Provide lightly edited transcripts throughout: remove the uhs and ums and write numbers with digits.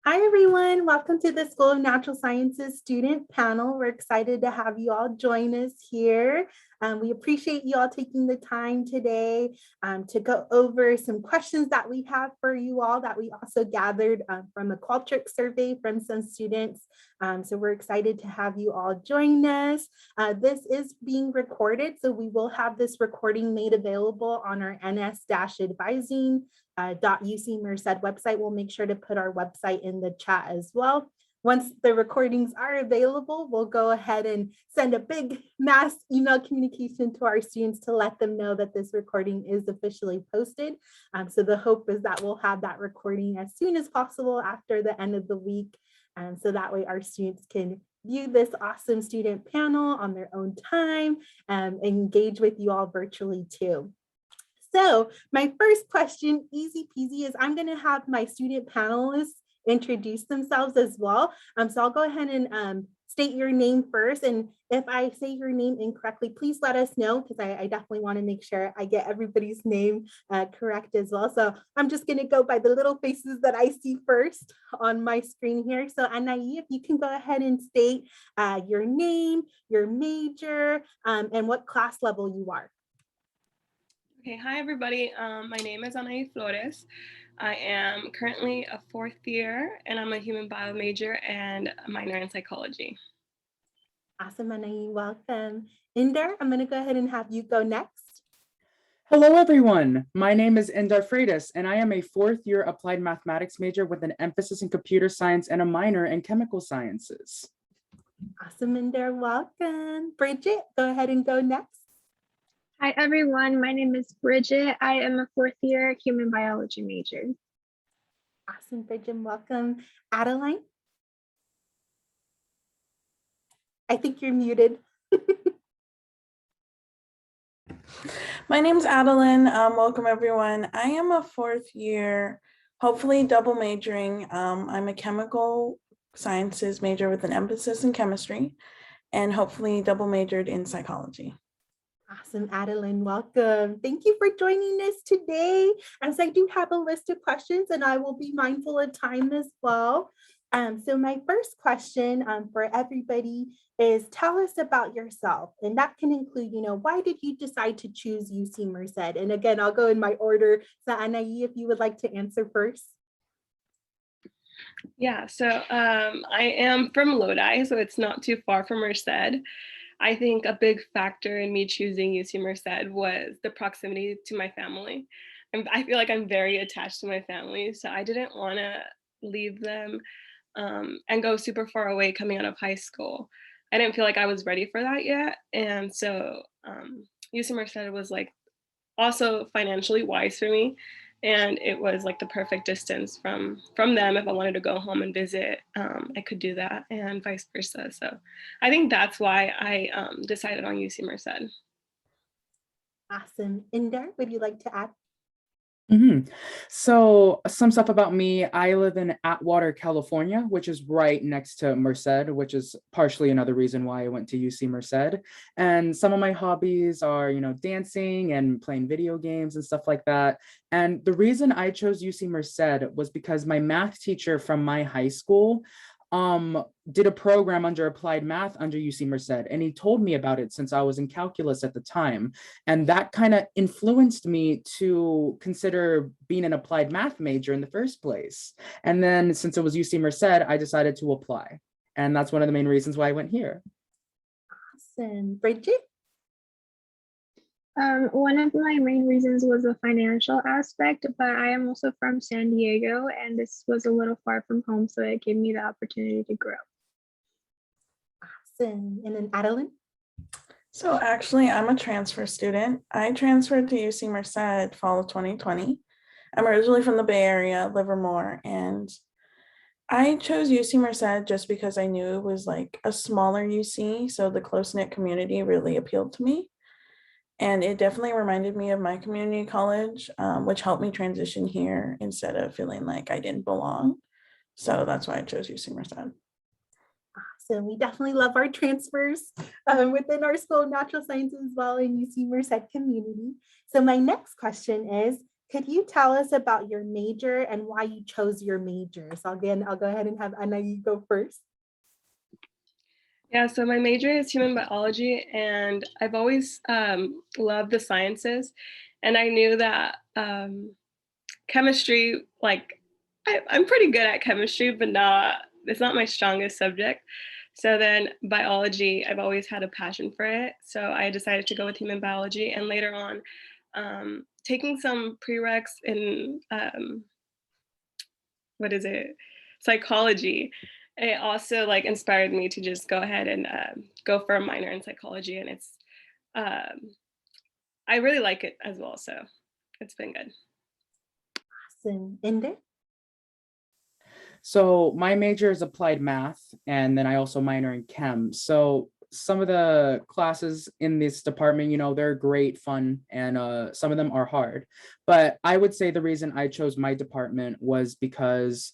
Hi, everyone. Welcome to the School of Natural Sciences student panel. We're excited to have you all join us here. We appreciate you all taking the time today to go over some questions that we have for you all that we also gathered from a Qualtrics survey from some students. So we're excited to have you all join us. This is being recorded, so we will have this recording made available on our ns-advising .UC Merced website. We'll make sure to put our website in the chat as well. Once the recordings are available, we'll go ahead and send a big mass email communication to our students to let them know that this recording is officially posted. So the hope is that we'll have that recording as soon as possible after the end of the week. So that way our students can view this awesome student panel on their own time and engage with you all virtually too. So my first question, easy peasy, is I'm going to have my student panelists introduce themselves as well. So I'll go ahead and state your name first. And if I say your name incorrectly, please let us know, because I definitely want to make sure I get everybody's name correct as well. So I'm just going to go by the little faces that I see first on my screen here. So Anaí, if you can go ahead and state your name, your major, and what class level you are. Okay, hi everybody. My name is Anaí Flores. I am currently a fourth year and I'm a human bio major and a minor in psychology. Awesome, Anaí, welcome. Inder, I'm gonna go ahead and have you go next. Hello, everyone. My name is Indar Freitas, and I am a fourth year applied mathematics major with an emphasis in computer science and a minor in chemical sciences. Awesome, Inder, welcome. Bridget, go ahead and go next. Hi, everyone. My name is Bridget. I am a fourth year human biology major. Awesome, Bridget, welcome. Adeline? I think you're muted. My name's Adeline. Welcome, everyone. I am a fourth year, hopefully double majoring. I'm a chemical sciences major with an emphasis in chemistry and hopefully double majored in psychology. Awesome, Adeline, welcome. Thank you for joining us today. As I do have a list of questions and I will be mindful of time as well. So my first question for everybody is, tell us about yourself. And that can include, why did you decide to choose UC Merced? And again, I'll go in my order. So Anaí, if you would like to answer first. Yeah, so I am from Lodi, so it's not too far from Merced. I think a big factor in me choosing UC Merced was the proximity to my family. I feel like I'm very attached to my family, so I didn't want to leave them and go super far away coming out of high school. I didn't feel like I was ready for that yet. And so UC Merced was like also financially wise for me. And it was like the perfect distance from them. If I wanted to go home and visit, I could do that, and vice versa. So I think that's why I decided on UC Merced. Awesome. Inder, would you like to add? So some stuff about me. I live in Atwater, California, which is right next to Merced, which is partially another reason why I went to UC Merced. And some of my hobbies are, dancing and playing video games and stuff like that. And the reason I chose UC Merced was because my math teacher from my high school did a program under applied math under UC Merced, and he told me about it since I was in calculus at the time. And that kind of influenced me to consider being an applied math major in the first place. And then since it was UC Merced, I decided to apply. And that's one of the main reasons why I went here. Awesome. Bridget? One of my main reasons was the financial aspect, but I am also from San Diego, and this was a little far from home, so it gave me the opportunity to grow. Awesome. And then Adeline? So actually, I'm a transfer student. I transferred to UC Merced fall of 2020. I'm originally from the Bay Area, Livermore, and I chose UC Merced just because I knew it was like a smaller UC, so the close-knit community really appealed to me. And it definitely reminded me of my community college, which helped me transition here instead of feeling like I didn't belong. So that's why I chose UC Merced. Awesome. We definitely love our transfers within our School of Natural Sciences as well in UC Merced community. So my next question is, could you tell us about your major and why you chose your major? So again, I'll go ahead and have Anna, you go first. Yeah, so my major is human biology, and I've always loved the sciences. And I knew that chemistry, like I'm pretty good at chemistry, but it's not my strongest subject. So then biology, I've always had a passion for it. So I decided to go with human biology, and later on, taking some prereqs in what is it, psychology. It also like inspired me to just go ahead and go for a minor in psychology, and it's I really like it as well. So it's been good. Awesome. Ender? So my major is applied math, and then I also minor in chem. So some of the classes in this department, they're great, fun, and some of them are hard. But I would say the reason I chose my department was because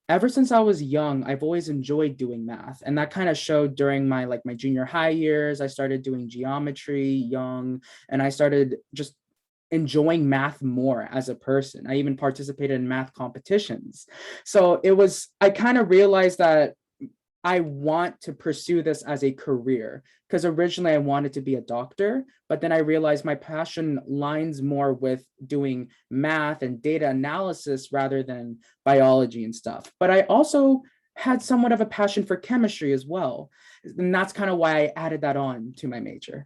ever since I was young, I've always enjoyed doing math. And that kind of showed during my junior high years. I started doing geometry young, and I started just enjoying math more as a person. I even participated in math competitions. So I kind of realized that I want to pursue this as a career, because originally I wanted to be a doctor, but then I realized my passion lines more with doing math and data analysis rather than biology and stuff. But I also had somewhat of a passion for chemistry as well. And that's kind of why I added that on to my major.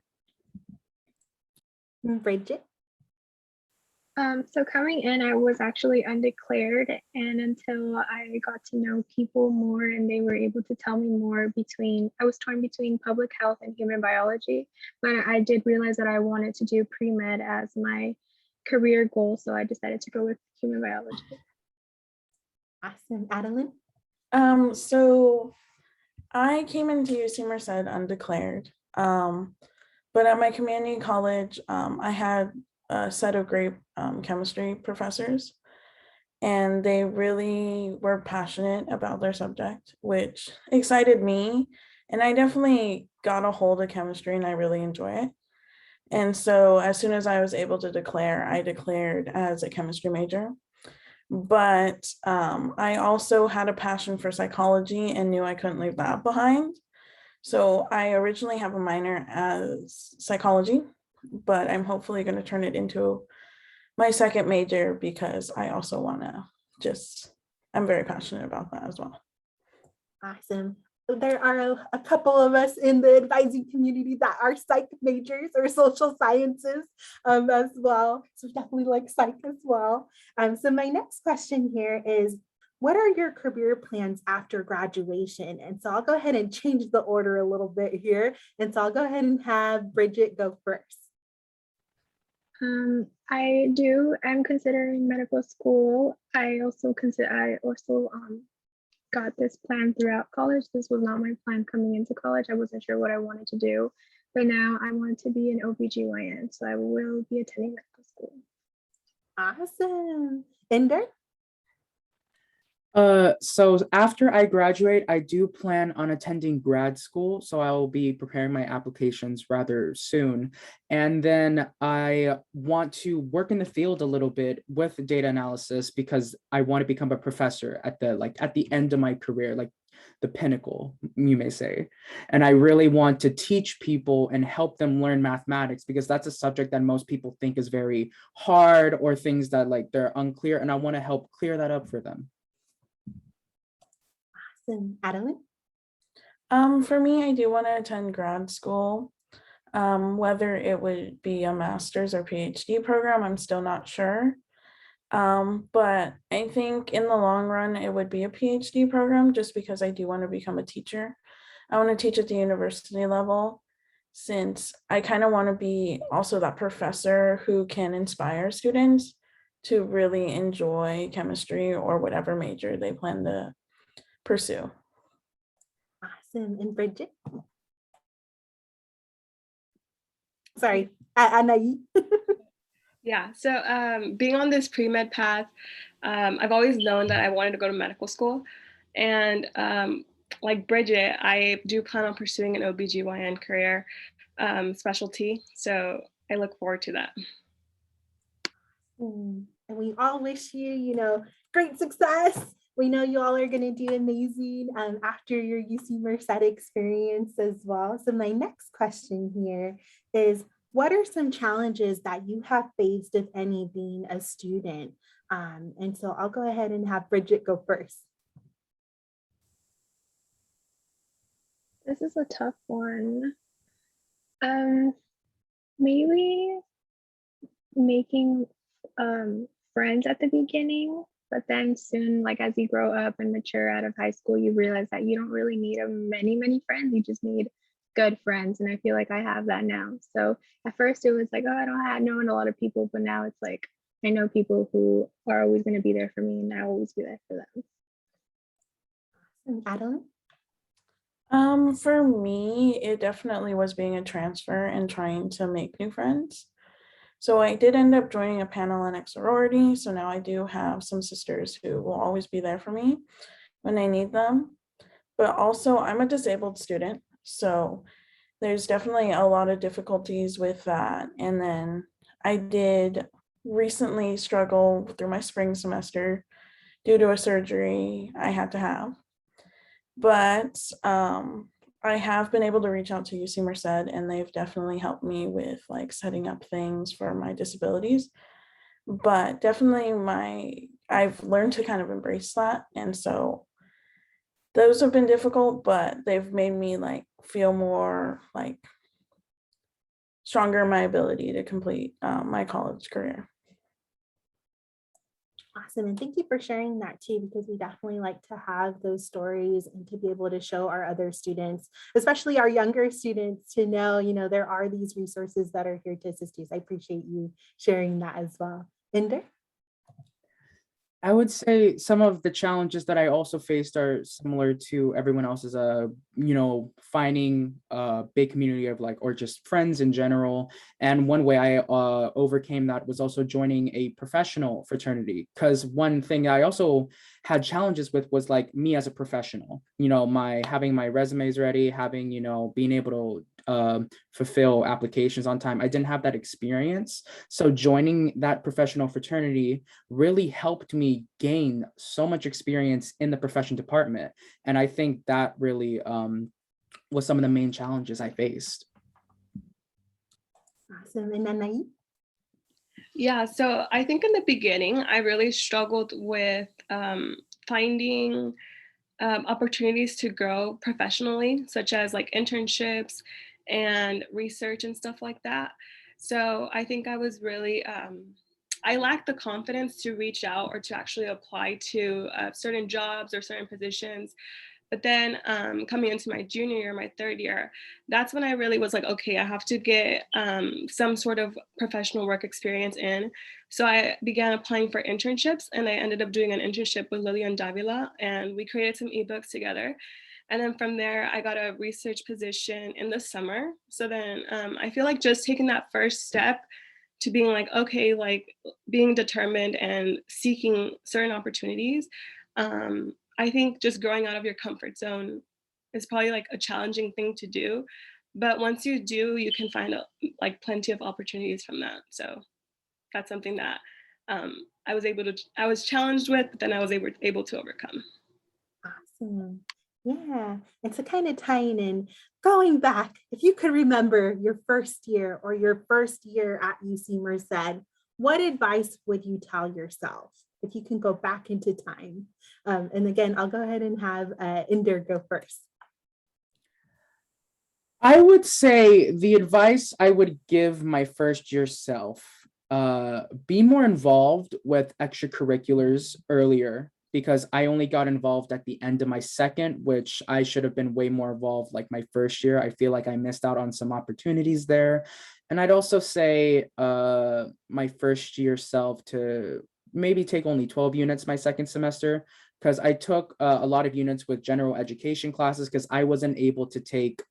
Bridget? So coming in, I was actually undeclared, and until I got to know people more and they were able to tell me more I was torn between public health and human biology, but I did realize that I wanted to do pre-med as my career goal, so I decided to go with human biology. Awesome. Adeline? So I came into UC Merced undeclared, but at my community college, I had a set of great chemistry professors, and they really were passionate about their subject, which excited me. And I definitely got a hold of chemistry, and I really enjoy it. And so as soon as I was able to declare, I declared as a chemistry major. But I also had a passion for psychology and knew I couldn't leave that behind. So I originally have a minor as psychology, but I'm hopefully going to turn it into my second major because I also want to I'm very passionate about that as well. Awesome. There are a couple of us in the advising community that are psych majors or social sciences as well. So definitely like psych as well. So my next question here is, what are your career plans after graduation? And so I'll go ahead and change the order a little bit here. And so I'll go ahead and have Bridget go first. I'm considering medical school. I also got this plan throughout college. This was not my plan coming into college. I wasn't sure what I wanted to do, but now I want to be an OBGYN, so I will be attending medical school. Awesome. Ender? So after I graduate, I do plan on attending grad school. So I will be preparing my applications rather soon. And then I want to work in the field a little bit with data analysis because I want to become a professor at the end of my career, like the pinnacle, you may say. And I really want to teach people and help them learn mathematics because that's a subject that most people think is very hard or things that they're unclear. And I want to help clear that up for them. Adeline? For me, I do want to attend grad school. Whether it would be a master's or PhD program, I'm still not sure. But I think in the long run, it would be a PhD program just because I do want to become a teacher. I want to teach at the university level since I kind of want to be also that professor who can inspire students to really enjoy chemistry or whatever major they plan to pursue. Awesome. And Bridget? Sorry, Anaï. Yeah, so being on this pre-med path, I've always known that I wanted to go to medical school. And like Bridget, I do plan on pursuing an OBGYN career specialty. So I look forward to that. And we all wish you, great success. We know you all are going to do amazing after your UC Merced experience as well. So my next question here is, what are some challenges that you have faced, if any, being a student? And so I'll go ahead and have Bridget go first. This is a tough one. Maybe making friends at the beginning, but then soon, like as you grow up and mature out of high school, you realize that you don't really need many friends. You just need good friends, and I feel like I have that now. So at first it was like, oh, I don't have known a lot of people, but now it's like I know people who are always going to be there for me, and I'll always be there for them. Adeline? For me, it definitely was being a transfer and trying to make new friends. So I did end up joining a panel in a sorority. So now I do have some sisters who will always be there for me when I need them. But also I'm a disabled student. So there's definitely a lot of difficulties with that. And then I did recently struggle through my spring semester due to a surgery I had to have. But I have been able to reach out to UC Merced, and they've definitely helped me with like setting up things for my disabilities. But definitely I've learned to kind of embrace that. And so those have been difficult, but they've made me like feel more like stronger in my ability to complete my college career. Awesome. And thank you for sharing that too, because we definitely like to have those stories and to be able to show our other students, especially our younger students, to know, there are these resources that are here to assist you. So I appreciate you sharing that as well. Inder? I would say some of the challenges that I also faced are similar to everyone else's, finding a big community of or just friends in general. And one way I overcame that was also joining a professional fraternity, because one thing I also had challenges with was me as a professional, having my resumes ready, having, being able to fulfill applications on time. I didn't have that experience. So joining that professional fraternity really helped me gain so much experience in the profession department. And I think that really was some of the main challenges I faced. Awesome. And then Nai? Yeah, so I think in the beginning, I really struggled with finding opportunities to grow professionally, such as internships and research and stuff like that. So I think I was really, I lacked the confidence to reach out or to actually apply to certain jobs or certain positions. But then coming into my junior year, my third year, that's when I really was like, okay, I have to get some sort of professional work experience in. So I began applying for internships, and I ended up doing an internship with Lillian Davila, and we created some ebooks together. And then from there, I got a research position in the summer. So then I feel like just taking that first step to being like, okay, being determined and seeking certain opportunities. I think just growing out of your comfort zone is probably a challenging thing to do. But once you do, you can find plenty of opportunities from that. So that's something that I was challenged with, but then I was able to overcome. Awesome. Yeah. And so kind of tying in, going back, if you could remember your first year or your first year at UC Merced, what advice would you tell yourself if you can go back into time? And again, I'll go ahead and have Inder go first. I would say the advice I would give my first year self, be more involved with extracurriculars earlier, because I only got involved at the end of my second, which I should have been way more involved my first year. I feel like I missed out on some opportunities there. And I'd also say my first year self to maybe take only 12 units my second semester, because I took a lot of units with general education classes because I wasn't able to take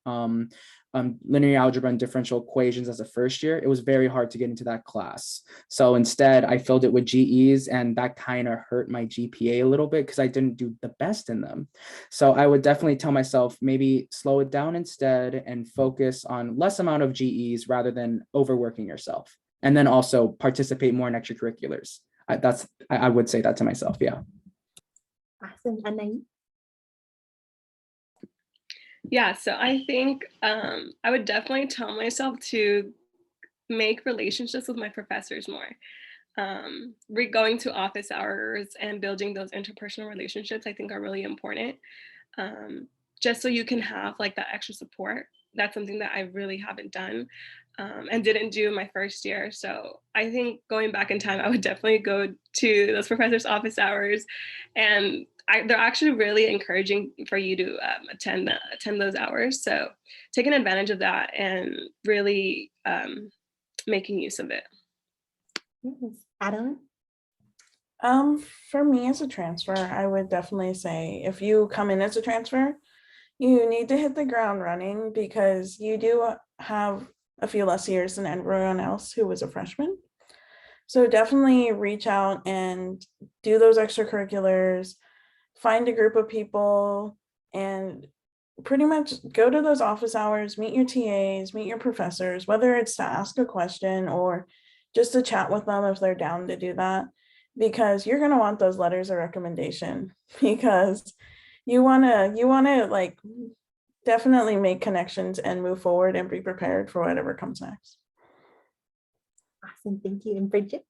linear algebra and differential equations as a first year. It was very hard to get into that class. So instead, I filled it with GEs, and that kind of hurt my GPA a little bit because I didn't do the best in them. So I would definitely tell myself, maybe slow it down instead and focus on less amount of GEs rather than overworking yourself. And then also participate more in extracurriculars. I would say that to myself. Yeah. Awesome. Anai? Yeah, so I think I would definitely tell myself to make relationships with my professors more. Going to office hours and building those interpersonal relationships, I think are really important. Um, just so you can have like that extra support. That's something that I really haven't done and didn't do my first year. So I think going back in time, I would definitely go to those professors' office hours, and they're actually really encouraging for you to attend those hours. So taking advantage of that and really making use of it. Yes. Adam? For me as a transfer, I would definitely say if you come in as a transfer, you need to hit the ground running because you do have a few less years than everyone else who was a freshman. So definitely reach out and do those extracurriculars, find a group of people, and pretty much go to those office hours, meet your TAs, meet your professors, whether it's to ask a question or just to chat with them if they're down to do that, because you're going to want those letters of recommendation because you want to like definitely make connections and move forward and be prepared for whatever comes next. Awesome. Thank you. And Bridget?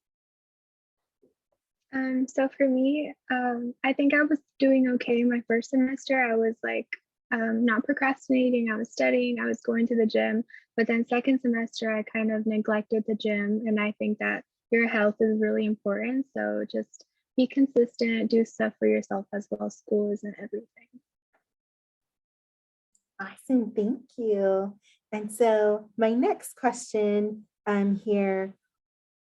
So for me, I think I was doing okay my first semester. I was like not procrastinating. I was studying. I was going to the gym. But then second semester, I kind of neglected the gym. And I think that your health is really important. So just be consistent, do stuff for yourself as well. School isn't everything. Awesome. Thank you. And so my next question here,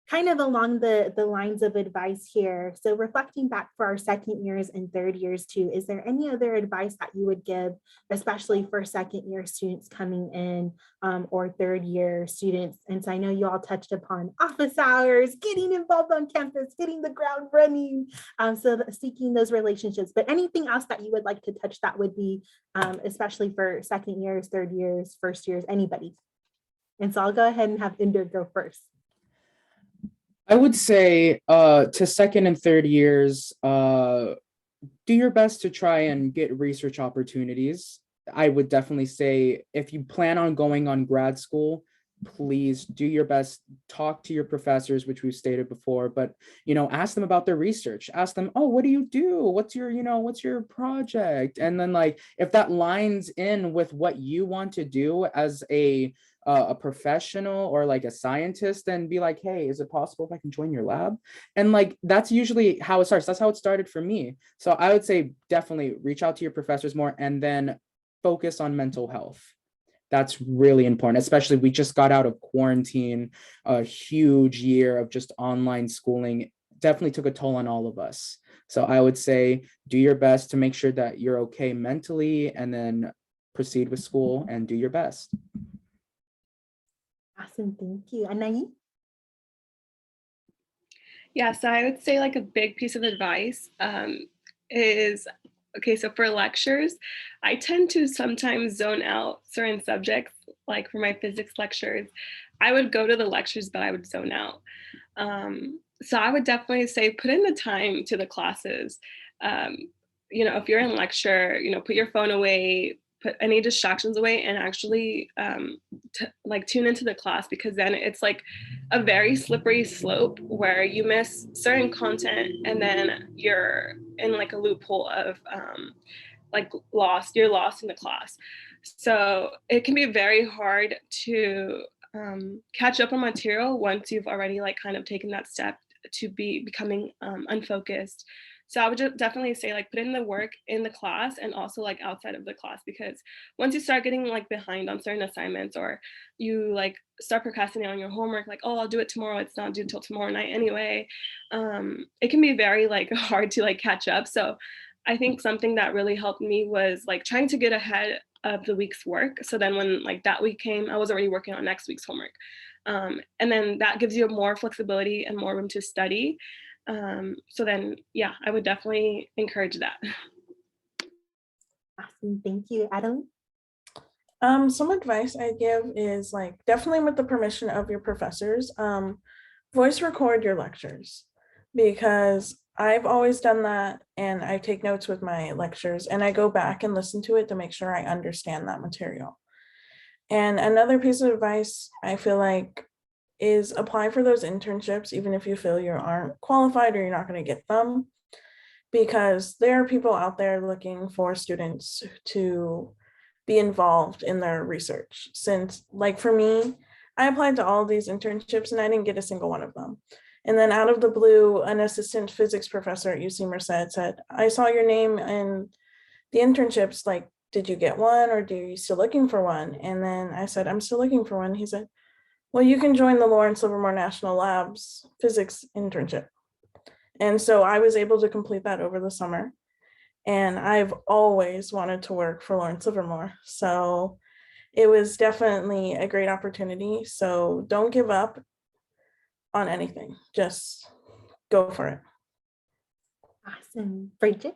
kind of along the lines of advice here. So reflecting back for our second years and third years too, is there any other advice that you would give, especially for second year students coming in or third year students? And so I know you all touched upon office hours, getting involved on campus, hitting the ground running, so seeking those relationships, but anything else that you would like to touch that would be, especially for second years, third years, first years, anybody? And so I'll go ahead and have Inder go first. I would say to second and third years, do your best to try and get research opportunities. I would definitely say if you plan on going on grad school, please do your best, talk to your professors, which we've stated before, but ask them about their research. Ask them, oh, what do you do? What's your project? And then like if that lines in with what you want to do as a professional or like a scientist, then be like, hey, is it possible if I can join your lab? And like that's usually how it starts. That's how it started for me. So I would say definitely reach out to your professors more and then focus on mental health. That's really important, especially we just got out of quarantine, a huge year of just online schooling definitely took a toll on all of us. So I would say do your best to make sure that you're okay mentally and then proceed with school and do your best. Awesome, thank you. Anai? Yeah, so I would say like a big piece of advice is, okay, so for lectures, I tend to sometimes zone out certain subjects, like for my physics lectures, I would go to the lectures, but I would zone out. So I would definitely say put in the time to the classes. If you're in lecture, put your phone away, put any distractions away and actually tune into the class, because then it's like a very slippery slope where you miss certain content and then you're in like a loophole of you're lost in the class. So it can be very hard to catch up on material once you've already like kind of taken that step to becoming unfocused. So I would just definitely say like put in the work in the class and also like outside of the class, because once you start getting like behind on certain assignments or you like start procrastinating on your homework, like, oh, I'll do it tomorrow, it's not due till tomorrow night anyway, it can be very like hard to like catch up. So I think something that really helped me was like trying to get ahead of the week's work. So then when like that week came, I was already working on next week's homework. And then that gives you more flexibility and more room to study. So then, yeah, I would definitely encourage that. Awesome, thank you. Adam? Some advice I give is like definitely with the permission of your professors, voice record your lectures. because I've always done that, and I take notes with my lectures and I go back and listen to it to make sure I understand that material. And another piece of advice I feel like is apply for those internships, even if you feel you aren't qualified or you're not going to get them, because there are people out there looking for students to be involved in their research. Since, like for me, I applied to all of these internships and I didn't get a single one of them. And then out of the blue, an assistant physics professor at UC Merced said, I saw your name in the internships, like, did you get one, or are you still looking for one? And then I said, I'm still looking for one. He said, well, you can join the Lawrence Livermore National Labs physics internship. And so I was able to complete that over the summer. And I've always wanted to work for Lawrence Livermore. So it was definitely a great opportunity. So don't give up on anything. Just go for it. Awesome. Bridget?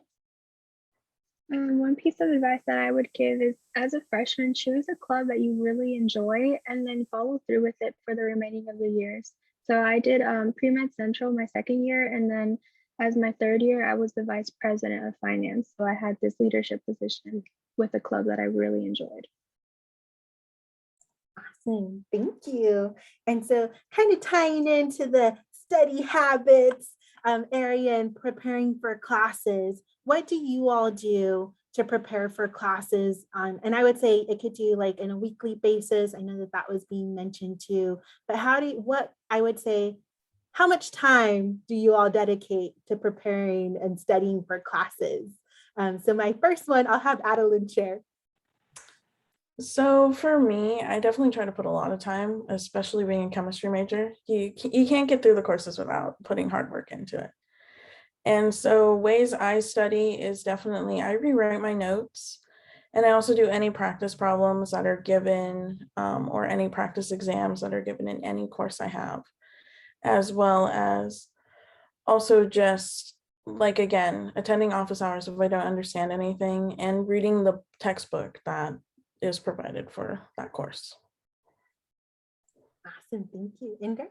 One piece of advice that I would give is, as a freshman, choose a club that you really enjoy and then follow through with it for the remaining of the years. So I did Pre-Med Central my second year, and then as my third year, I was the vice president of finance. So I had this leadership position with a club that I really enjoyed. Awesome. Thank you. And so kind of tying into the study habits area and preparing for classes, what do you all do to prepare for classes? And I would say it could do like in a weekly basis. I know that that was being mentioned too, but how much time do you all dedicate to preparing and studying for classes? So my first one, I'll have Adeline share. So for me, I definitely try to put a lot of time, especially being a chemistry major. You can't get through the courses without putting hard work into it. And so ways I study is definitely I rewrite my notes, and I also do any practice problems that are given or any practice exams that are given in any course I have, as well as also just like, again, attending office hours if I don't understand anything and reading the textbook that is provided for that course. Awesome, thank you. Inder?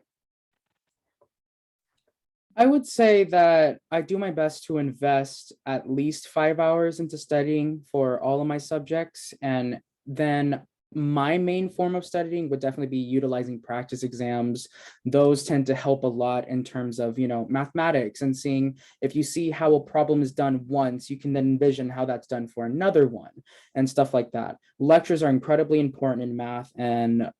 I would say that I do my best to invest at least 5 hours into studying for all of my subjects. And then my main form of studying would definitely be utilizing practice exams. Those tend to help a lot in terms of, mathematics, and seeing if you see how a problem is done once, you can then envision how that's done for another one and stuff like that. Lectures are incredibly important in math, and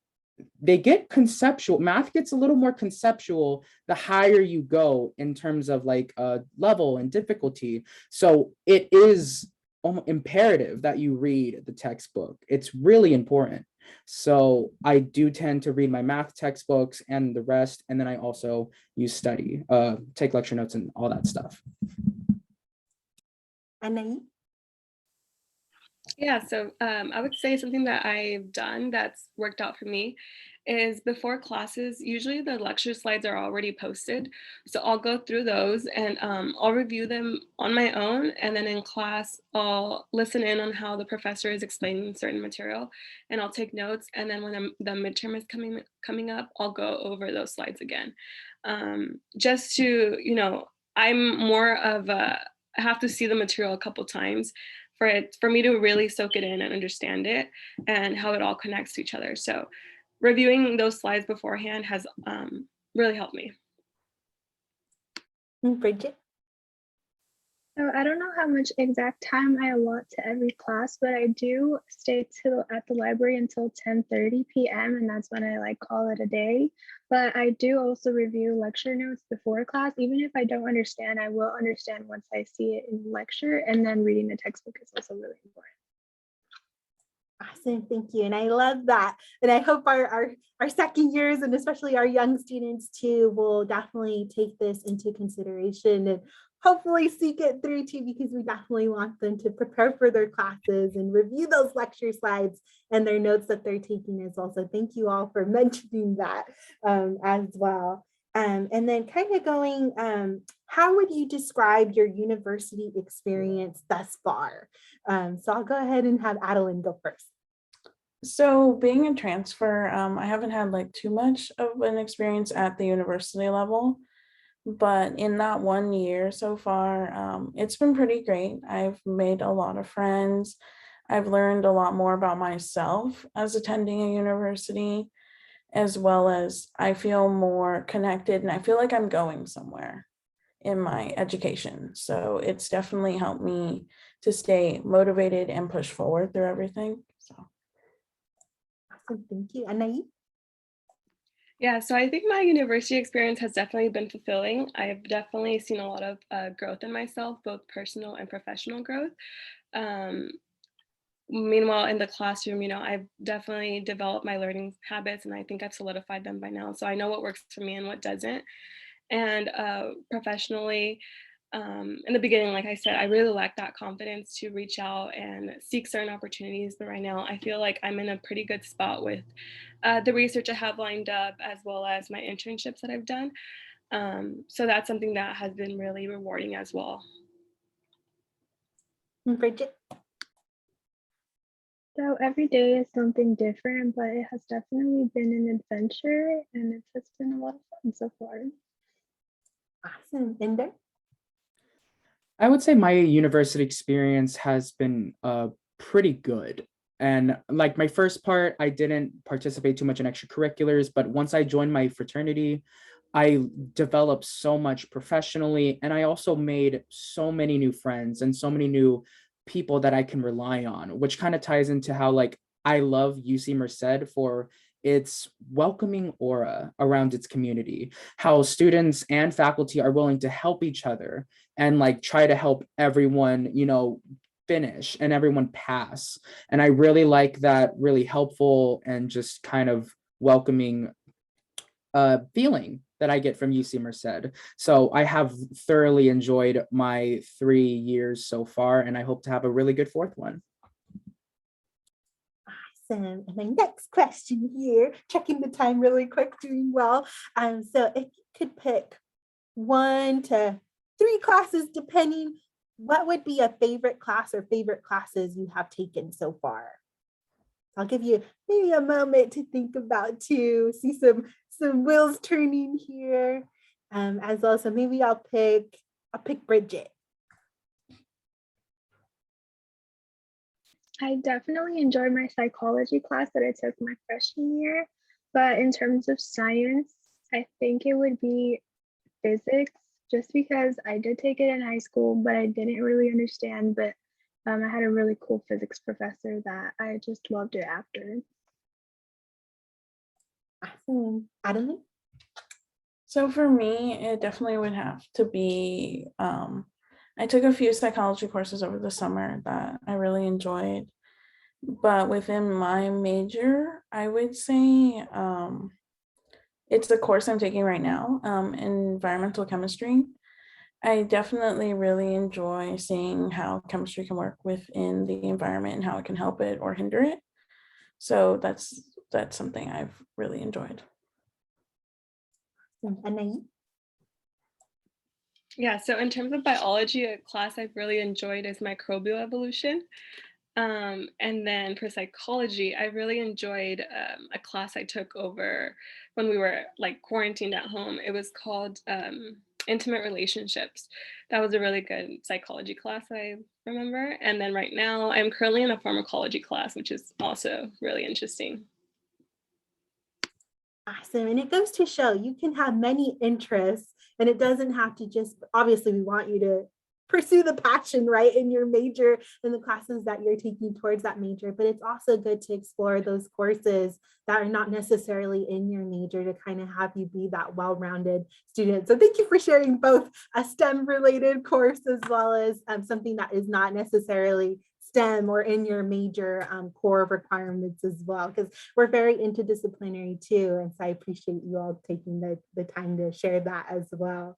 they get conceptual. Math gets a little more conceptual the higher you go in terms of like level and difficulty. So it is imperative that you read the textbook. It's really important. So I do tend to read my math textbooks and the rest, and then I also take lecture notes and all that stuff. Anaï? Yeah, so I would say something that I've done that's worked out for me is before classes, usually the lecture slides are already posted. So I'll go through those and I'll review them on my own. And then in class, I'll listen in on how the professor is explaining certain material, and I'll take notes. And then when the midterm is coming up, I'll go over those slides again. Just to, I'm more of I have to see the material a couple times for me to really soak it in and understand it and how it all connects to each other. So reviewing those slides beforehand has really helped me. Bridget? So I don't know how much exact time I allot to every class, but I do stay at the library until 10:30 p.m. and that's when I call it a day. But I do also review lecture notes before class. Even if I don't understand, I will understand once I see it in the lecture, and then reading the textbook is also really important. Awesome, thank you. And I love that. And I hope our second years, and especially our young students too, will definitely take this into consideration and hopefully seek it through too, because we definitely want them to prepare for their classes and review those lecture slides and their notes that they're taking as well. So thank you all for mentioning that as well. And then kind of going, how would you describe your university experience thus far? So I'll go ahead and have Adeline go first. So being a transfer, I haven't had too much of an experience at the university level, But in that 1 year so far, it's been pretty great. I've made a lot of friends. I've learned a lot more about myself as attending a university, as well as I feel more connected and I feel like I'm going somewhere in my education. So it's definitely helped me to stay motivated and push forward through everything. So Awesome, thank you. Anai? Yeah, so I think my university experience has definitely been fulfilling. I've definitely seen a lot of growth in myself, both personal and professional growth. Um, Meanwhile, in the classroom, I've definitely developed my learning habits and I think I've solidified them by now. So I know what works for me and what doesn't. And professionally, in the beginning, like I said, I really lacked that confidence to reach out and seek certain opportunities. But right now, I feel like I'm in a pretty good spot with the research I have lined up, as well as my internships that I've done. So that's something that has been really rewarding as well. Bridget? So every day is something different, but it has definitely been an adventure and it has been a lot of fun so far. Awesome. Inder? I would say my university experience has been pretty good. And like my first part, I didn't participate too much in extracurriculars, but once I joined my fraternity, I developed so much professionally, and I also made so many new friends and so many new people that I can rely on, which kind of ties into how like I love UC Merced for its welcoming aura around its community, how students and faculty are willing to help each other and like try to help everyone, finish and everyone pass. And I really like that really helpful and just kind of welcoming feeling that I get from UC Merced. So I have thoroughly enjoyed my 3 years so far, and I hope to have a really good fourth one. Awesome. And my next question here, checking the time really quick, doing well. So if you could pick 1 to 3 classes, depending, what would be a favorite class or favorite classes you have taken so far? I'll give you maybe a moment to think about too. See some wheels turning here, as well. So maybe I'll pick Bridget. I definitely enjoyed my psychology class that I took my freshman year, but in terms of science, I think it would be physics, just because I did take it in high school, but I didn't really understand. But I had a really cool physics professor that I just loved it after. Awesome. Adeline? So for me, it definitely would have to be, I took a few psychology courses over the summer that I really enjoyed. But within my major, I would say it's the course I'm taking right now, environmental chemistry. I definitely really enjoy seeing how chemistry can work within the environment and how it can help it or hinder it. So that's something I've really enjoyed. Anai? Yeah, so in terms of biology, a class I've really enjoyed is microbial evolution. And then for psychology, I really enjoyed a class I took over when we were like quarantined at home. It was called Intimate Relationships. That was a really good psychology class I remember. And then right now, I'm currently in a pharmacology class, which is also really interesting. Awesome. And it goes to show you can have many interests and it doesn't have to just, obviously, we want you to pursue the passion, right, in your major, in the classes that you're taking towards that major. But it's also good to explore those courses that are not necessarily in your major to kind of have you be that well-rounded student. So thank you for sharing both a STEM related course as well as something that is not necessarily STEM or in your major core requirements as well, because we're very interdisciplinary too. And so I appreciate you all taking the time to share that as well.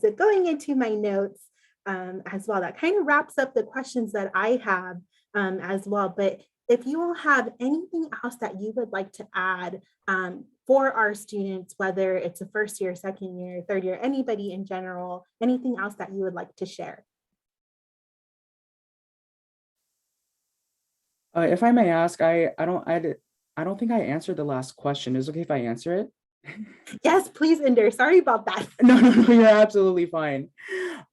So going into my notes as well, that kind of wraps up the questions that I have as well. But if you all have anything else that you would like to add for our students, whether it's a first year, second year, third year, anybody in general, anything else that you would like to share? If I may ask, I don't think I answered the last question. Is it okay if I answer it? Yes, please, Ender. Sorry about that. No, you're absolutely fine.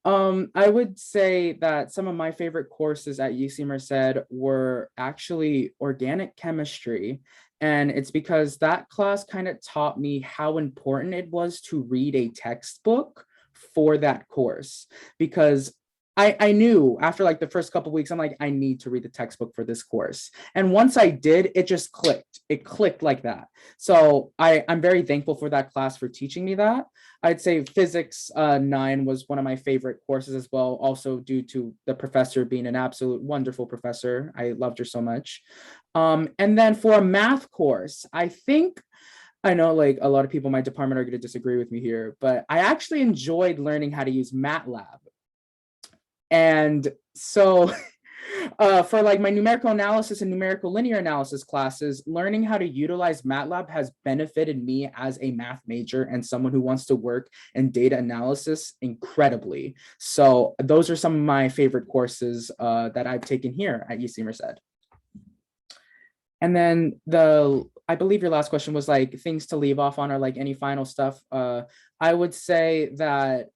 I would say that some of my favorite courses at UC Merced were actually organic chemistry. And it's because that class kind of taught me how important it was to read a textbook for that course. Because I knew after like the first couple of weeks, I'm like, I need to read the textbook for this course. And once I did, it just clicked. It clicked like that. So I'm very thankful for that class for teaching me that. I'd say physics 9 was one of my favorite courses as well, also due to the professor being an absolute wonderful professor. I loved her so much. And then for a math course, I know like a lot of people in my department are going to disagree with me here, but I actually enjoyed learning how to use MATLAB. And so for like my numerical analysis and numerical linear analysis classes, learning how to utilize MATLAB has benefited me as a math major and someone who wants to work in data analysis incredibly. So those are some of my favorite courses that I've taken here at UC Merced. And then I believe your last question was like things to leave off on or like any final stuff. I would say that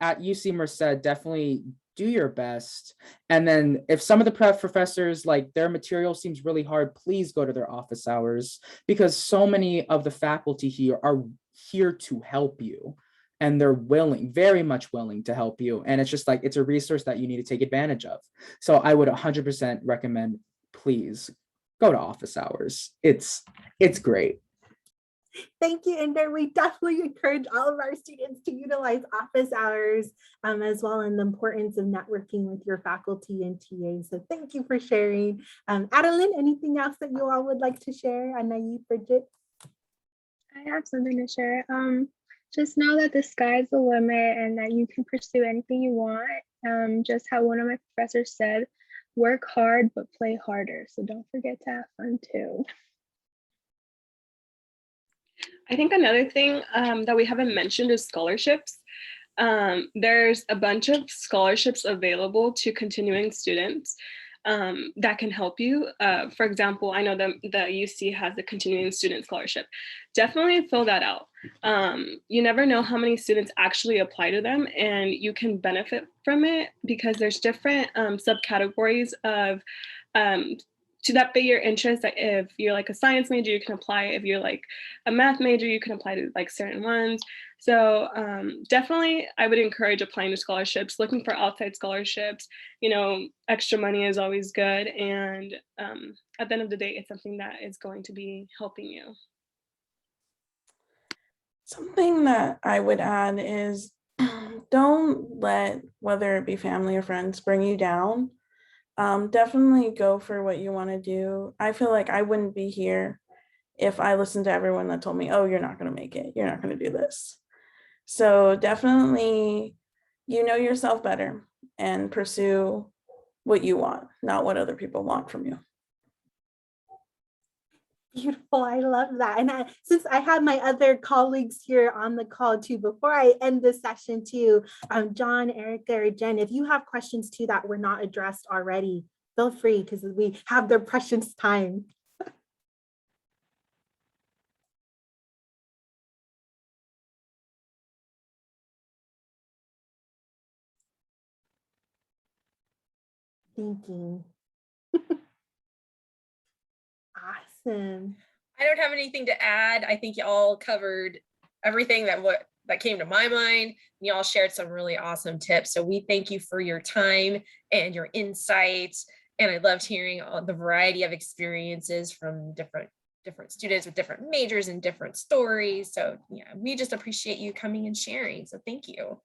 at UC Merced, definitely do your best. And then if some of the professors, like their material seems really hard, please go to their office hours because so many of the faculty here are here to help you. And they're willing, very much willing to help you. And it's just like, it's a resource that you need to take advantage of. So I would 100% recommend, please go to office hours. It's great. Thank you, Ender. We definitely encourage all of our students to utilize office hours as well, and the importance of networking with your faculty and TAs. So thank you for sharing. Adeline, anything else that you all would like to share? Anayi, Bridget? I have something to share. Just know that the sky's the limit and that you can pursue anything you want. Just how one of my professors said, work hard, but play harder. So don't forget to have fun too. I think another thing that we haven't mentioned is scholarships. There's a bunch of scholarships available to continuing students that can help you. For example, I know the UC has the continuing student scholarship. Definitely fill that out. You never know how many students actually apply to them, and you can benefit from it because there's different subcategories of to that fit your interest. That if you're like a science major, you can apply. If you're like a math major, you can apply to like certain ones. So definitely I would encourage applying to scholarships, looking for outside scholarships. You know, extra money is always good. And at the end of the day, it's something that is going to be helping you. Something that I would add is don't let, whether it be family or friends, bring you down. Definitely go for what you want to do. I feel like I wouldn't be here if I listened to everyone that told me, oh, you're not going to make it. You're not going to do this. So definitely, you know yourself better and pursue what you want, not what other people want from you. Beautiful. I love that. And since I have my other colleagues here on the call too, before I end this session too, John, Erica, or Jen, if you have questions too that were not addressed already, feel free because we have their precious time. Thinking. Awesome. I don't have anything to add. I think y'all covered everything that came to my mind. Y'all shared some really awesome tips. So we thank you for your time and your insights. And I loved hearing all the variety of experiences from different students with different majors and different stories. So yeah, we just appreciate you coming and sharing. So thank you.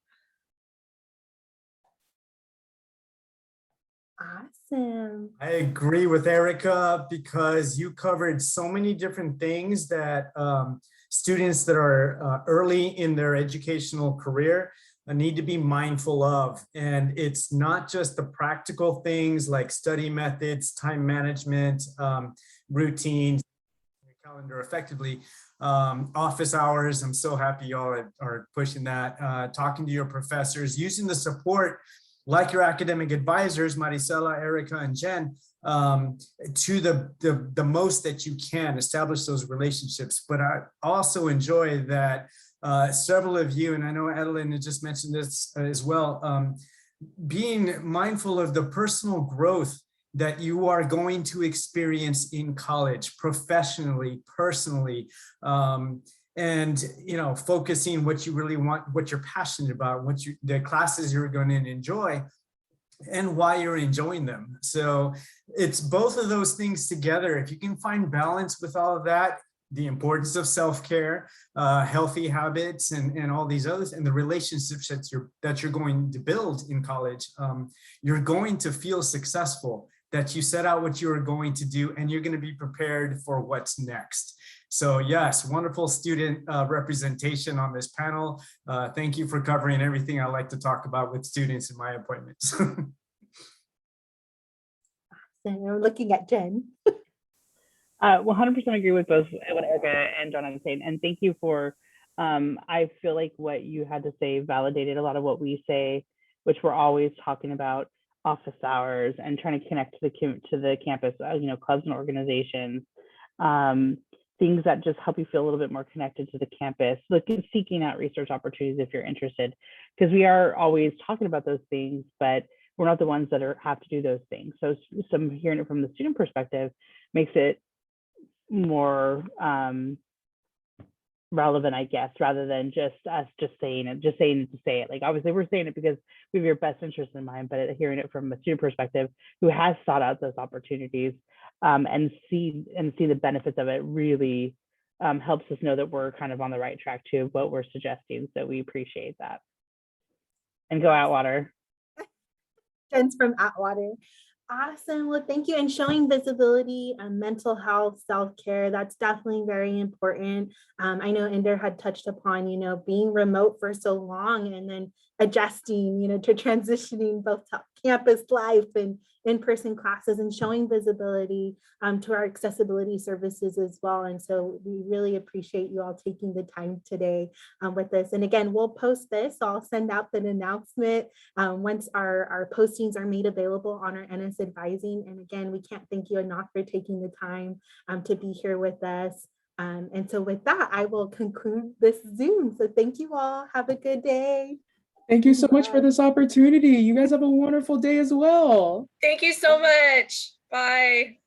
Awesome. I agree with Erica because you covered so many different things that students that are early in their educational career need to be mindful of. And it's not just the practical things like study methods, time management, routines, calendar effectively, office hours. I'm so happy y'all are pushing that, talking to your professors, using the support like your academic advisors, Maricela, Erica, and Jen, to the most that you can, establish those relationships. But I also enjoy that several of you, and I know Adeline had just mentioned this as well, being mindful of the personal growth that you are going to experience in college, professionally, personally, and focusing what you really want, what you're passionate about, the classes you're going to enjoy, and why you're enjoying them. So it's both of those things together. If you can find balance with all of that, the importance of self-care, healthy habits, and all these others, and the relationships that you're going to build in college, you're going to feel successful, that you set out what you are going to do, and you're going to be prepared for what's next. So yes, wonderful student representation on this panel. Thank you for covering everything I like to talk about with students in my appointments. So we're looking at Jen. 100% agree with both what Erica and John are saying. And thank you for, I feel like what you had to say validated a lot of what we say, which we're always talking about office hours and trying to connect to the campus, clubs and organizations, things that just help you feel a little bit more connected to the campus, like seeking out research opportunities if you're interested, because we are always talking about those things, but we're not the ones that have to do those things. So some hearing it from the student perspective makes it more relevant, I guess, rather than just us saying it to say it. Like, obviously we're saying it because we have your best interest in mind, but hearing it from a student perspective who has sought out those opportunities and see the benefits of it really helps us know that we're kind of on the right track to what we're suggesting. So we appreciate that. And go Atwater. Jen's from Atwater. Awesome. Well, thank you. And showing visibility and mental health, self-care, that's definitely very important. I know Inder had touched upon, being remote for so long and then adjusting, to transitioning both to campus life and in-person classes, and showing visibility to our accessibility services as well. And so we really appreciate you all taking the time today with us. And again, we'll post this. So I'll send out the announcement once our postings are made available on our NS Advising. And again, we can't thank you enough for taking the time to be here with us. And so with that, I will conclude this Zoom. So thank you all. Have a good day. Thank you so much for this opportunity. You guys have a wonderful day as well. Thank you so much. Bye.